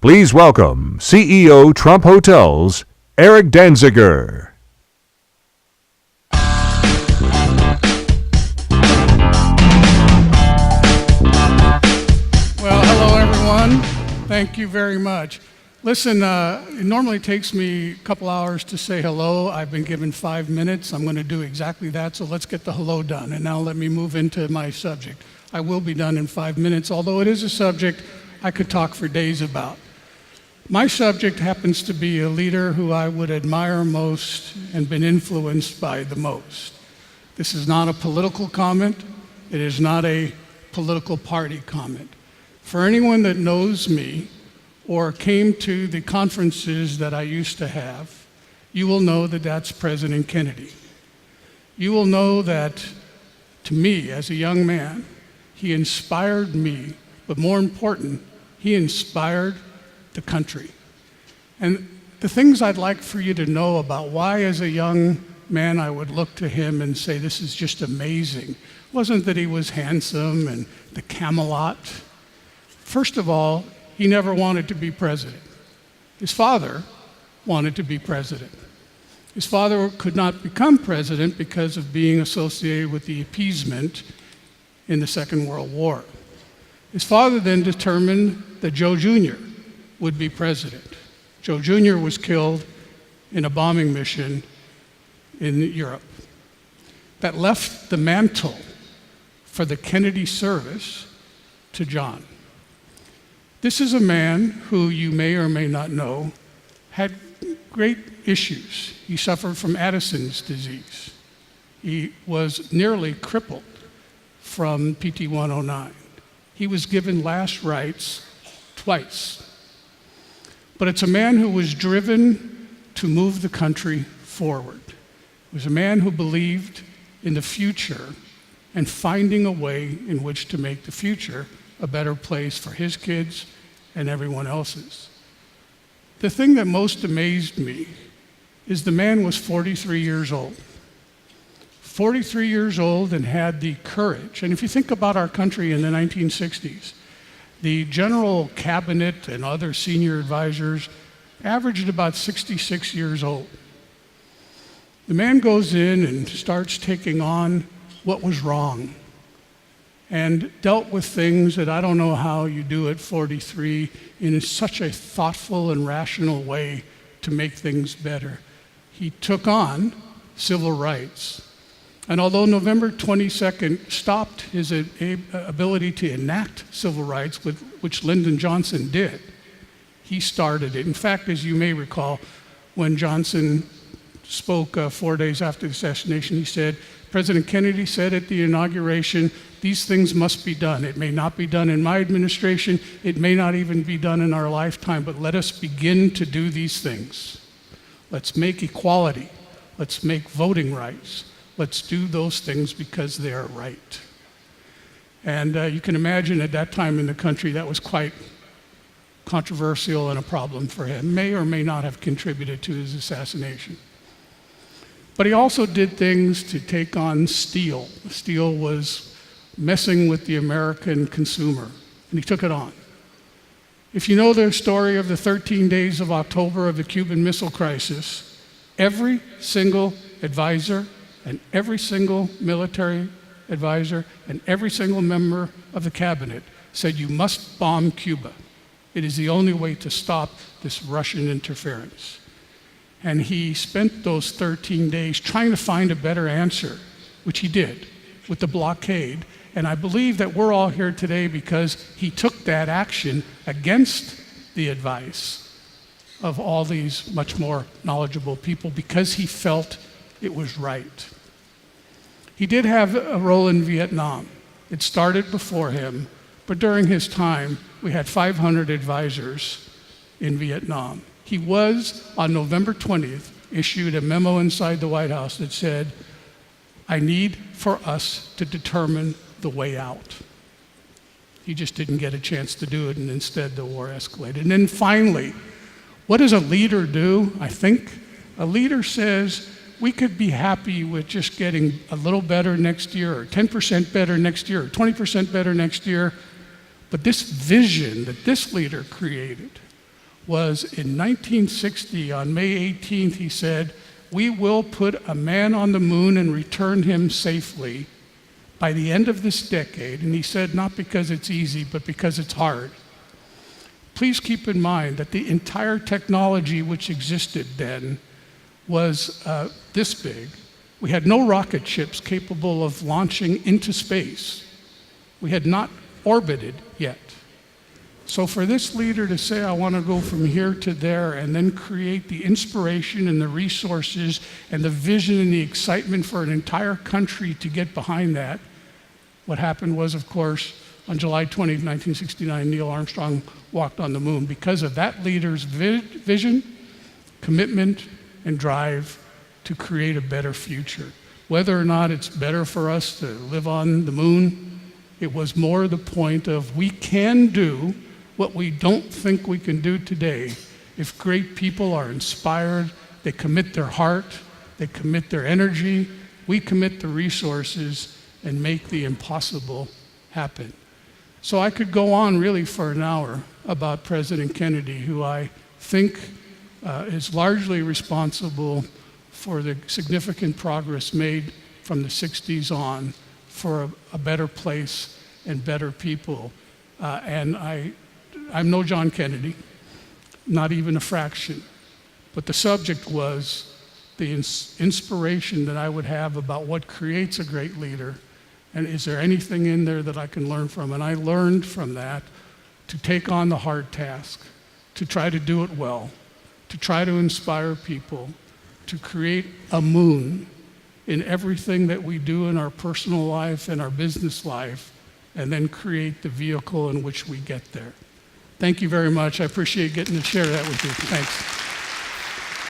Please welcome CEO Trump Hotels, Eric Danziger. Well, hello everyone. Thank you very much. Listen, it normally takes me a couple hours to say hello. I've been given 5 minutes. I'm going to do exactly that, so let's get the hello done. And now let me move into my subject. I will be done in 5 minutes, although it is a subject I could talk for days about. My subject happens to be a leader who I would admire most and been influenced by the most. This is not a political comment. It is not a political party comment. For anyone that knows me or came to the conferences that I used to have, you will know that that's President Kennedy. You will know that, to me, as a young man, he inspired me, but more important, he inspired the country. And the things I'd like for you to know about why, as a young man, I would look to him and say, this is just amazing, wasn't that he was handsome and the Camelot. First of all, he never wanted to be president. His father wanted to be president. His father could not become president because of being associated with the appeasement in the Second World War. His father then determined that Joe Jr. would be president. Joe Jr. was killed in a bombing mission in Europe. That left the mantle for the Kennedy service to John. This is a man who you may or may not know had great issues. He suffered from Addison's disease. He was nearly crippled from PT-109. He was given last rites twice. But it's a man who was driven to move the country forward. It was a man who believed in the future and finding a way in which to make the future a better place for his kids and everyone else's. The thing that most amazed me is the man was 43 years old. 43 years old and had the courage. And if you think about our country in the 1960s, the general cabinet and other senior advisors averaged about 66 years old. The man goes in and starts taking on what was wrong and dealt with things that I don't know how you do at 43 in such a thoughtful and rational way to make things better. He took on civil rights. And although November 22nd stopped his ability to enact civil rights, which Lyndon Johnson did, he started it. In fact, as you may recall, when Johnson spoke 4 days after the assassination, he said, President Kennedy said at the inauguration, these things must be done. It may not be done in my administration, it may not even be done in our lifetime, but let us begin to do these things. Let's make equality. Let's make voting rights. Let's do those things because they are right. And you can imagine at that time in the country that was quite controversial and a problem for him. May or may not have contributed to his assassination. But he also did things to take on steel. Steel was messing with the American consumer, and he took it on. If you know the story of the 13 days of October of the Cuban Missile Crisis, every single advisor and every single military advisor and every single member of the cabinet said, you must bomb Cuba. It is the only way to stop this Russian interference. And he spent those 13 days trying to find a better answer, which he did with the blockade. And I believe that we're all here today because he took that action against the advice of all these much more knowledgeable people because he felt it was right. He did have a role in Vietnam. It started before him, but during his time, we had 500 advisors in Vietnam. He was, on November 20th, issued a memo inside the White House that said, I need for us to determine the way out. He just didn't get a chance to do it, and instead the war escalated. And then finally, what does a leader do? I think a leader says, we could be happy with just getting a little better next year, or 10% better next year, or 20% better next year. But this vision that this leader created was in 1960, on May 18th, he said, "We will put a man on the moon and return him safely by the end of this decade." And he said, not because it's easy, but because it's hard. Please keep in mind that the entire technology which existed then was this big. We had no rocket ships capable of launching into space. We had not orbited yet. So for this leader to say, I want to go from here to there and then create the inspiration and the resources and the vision and the excitement for an entire country to get behind that, what happened was, of course, on July 20th, 1969, Neil Armstrong walked on the moon because of that leader's vision, commitment, and drive to create a better future. Whether or not it's better for us to live on the moon, it was more the point of we can do what we don't think we can do today if great people are inspired, they commit their heart, they commit their energy, we commit the resources and make the impossible happen. So I could go on really for an hour about President Kennedy, who I think is largely responsible for the significant progress made from the 60s on for a better place and better people. And I'm no John Kennedy, not even a fraction. But the subject was the inspiration that I would have about what creates a great leader. And is there anything in there that I can learn from? And I learned from that to take on the hard task, to try to do it well, to try to inspire people, to create a moon in everything that we do in our personal life and our business life, and then create the vehicle in which we get there. Thank you very much. I appreciate getting to share that with you. Thanks.